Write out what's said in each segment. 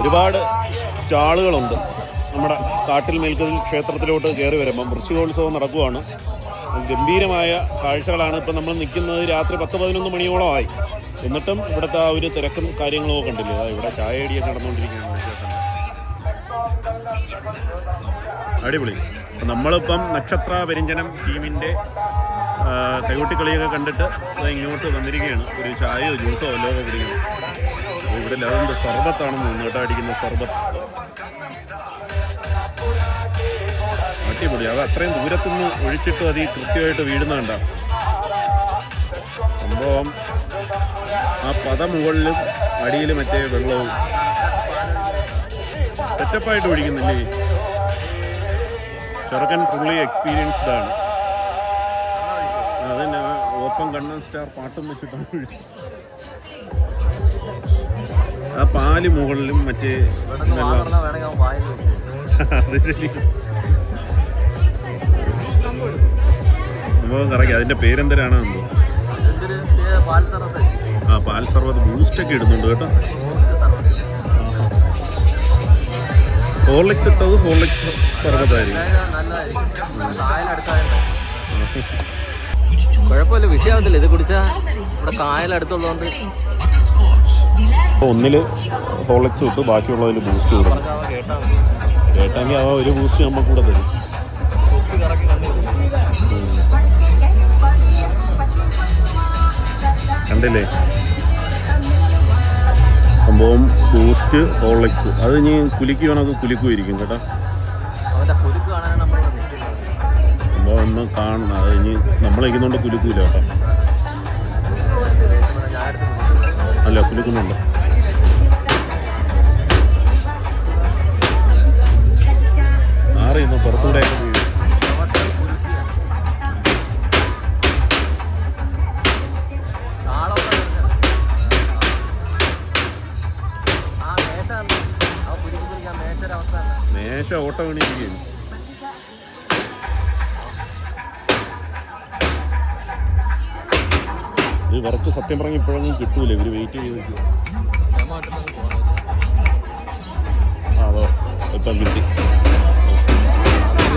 ഒരുപാട് സ്റ്റാളുകളുണ്ട്. നമ്മുടെ കാട്ടിൽ മേൽക്കതിൽ ക്ഷേത്രത്തിലോട്ട് കയറി വരുമ്പം വൃശ്ചികോത്സവം നടക്കുവാണ്. ഗംഭീരമായ കാഴ്ചകളാണ്. ഇപ്പം നമ്മൾ നിൽക്കുന്നത് രാത്രി 10-11 മണിയോളമായി. എന്നിട്ടും ഇവിടുത്തെ ആ ഒരു തിരക്കും കാര്യങ്ങളും ഒക്കെ ഉണ്ടല്ലോ. ഇവിടെ ചായയടിയൊക്കെ നടന്നുകൊണ്ടിരിക്കുകയാണ്. അടിപൊളി. നമ്മളിപ്പം നക്ഷത്ര പെരിഞ്ചനം ടീമിൻ്റെ കൈകൊട്ടിക്കളിയൊക്കെ കണ്ടിട്ട് ഇങ്ങോട്ട് വന്നിരിക്കുകയാണ്. ഒരു ചായയോ ജ്യൂസോ വല്ലോ ഒക്കെ കുടിക്കണം. ഇവിടെ അതിൻ്റെ സർബത്താണെന്ന് മുന്നോട്ട് അടിക്കുന്ന സർബത്ത് അടിപൊളി. അത് അത്രയും ദൂരത്തുനിന്ന് ഒഴിച്ചിട്ട് അത് കൃത്യമായിട്ട് വീഴുന്നുണ്ട സംഭവം. ആ പത മുകളിലും അടിയിൽ മറ്റേ വെള്ളവും സെറ്റപ്പായിട്ട് ഒഴിക്കുന്നില്ലേ. ചെറുക്കൻ ഫുള്ളി എക്സ്പീരിയൻസ്ഡ് ആണ്. അതന്നെ ഓപ്പൺ കണ്ണൻ സ്റ്റാർ പാട്ടും വെച്ചിട്ടാണ് ഒഴിച്ചത്. ആ പാല് മുകളിലും മറ്റേ അത് ശരി സംഭവം കറക്കി. അതിന്റെ പേരെന്തരാണ് എന്തോ. ആ പാൽ സർവത്ത് ബൂസ്റ്റൊക്കെ ഇടുന്നുണ്ട് കേട്ടോ. ഹോർലിക്സ് ഇട്ടത് ഹോർലിക്സ് സർവത്തായിരിക്കും. കുഴപ്പമില്ല, വിഷയമാകത്തില്ല. ഇത് കുടിച്ചാൽ ഇവിടെ കായലടുത്തുള്ളതുകൊണ്ട് ഒന്നില് ഹോർലിക്സ് ഇട്ട് ബാക്കിയുള്ളതിൽ ബൂസ്റ്റ് കൊടുക്കും. കേട്ടെങ്കിൽ അവ ഒരു ബൂസ്റ്റ് നമുക്ക് കൂടെ തരും. കണ്ടില്ലേ സംഭവം. ബൂസ്റ്റ് ഹോർലിക്സ് അത് ഇനി കുലിക്കുകയാണെങ്കിൽ കുലിക്കുമായിരിക്കും കേട്ടോ. സംഭവം ഒന്നും കാണണം. അത് ഇനി നമ്മളിരിക്കുന്നതുകൊണ്ട് കുലിക്കൂല കേട്ടോ. അല്ല കുലിക്കുന്നുണ്ട്. മാറിയിരുന്നു പുറത്തൂടെ മേശ ഓട്ട വീണിരിക്കുകയാണ്. ഈ വർക്ക് സത്യം പറഞ്ഞ് ഇപ്പോഴൊന്നും കിട്ടൂല. ഇവർ വെയിറ്റ് ചെയ്ത് നിൽക്കുക. അതോ ഇപ്പം കിട്ടി.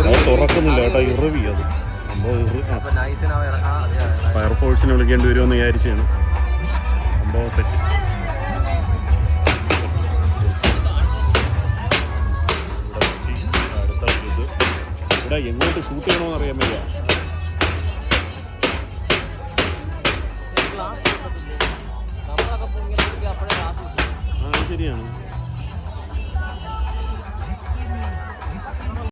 അത് തുറക്കുന്നില്ല കേട്ടോ. ഇറവി അത് സംഭവം. ഫയർഫോഴ്സിനെ വിളിക്കേണ്ടി വരുമെന്ന് വിചാരിച്ചാണ്. സംഭവം സെറ്റ്. ഇവിടെ എങ്ങോട്ട് ഷൂട്ട് ചെയ്യണമെന്ന് അറിയാൻ വയ്യ. ആ ശരിയാണ്.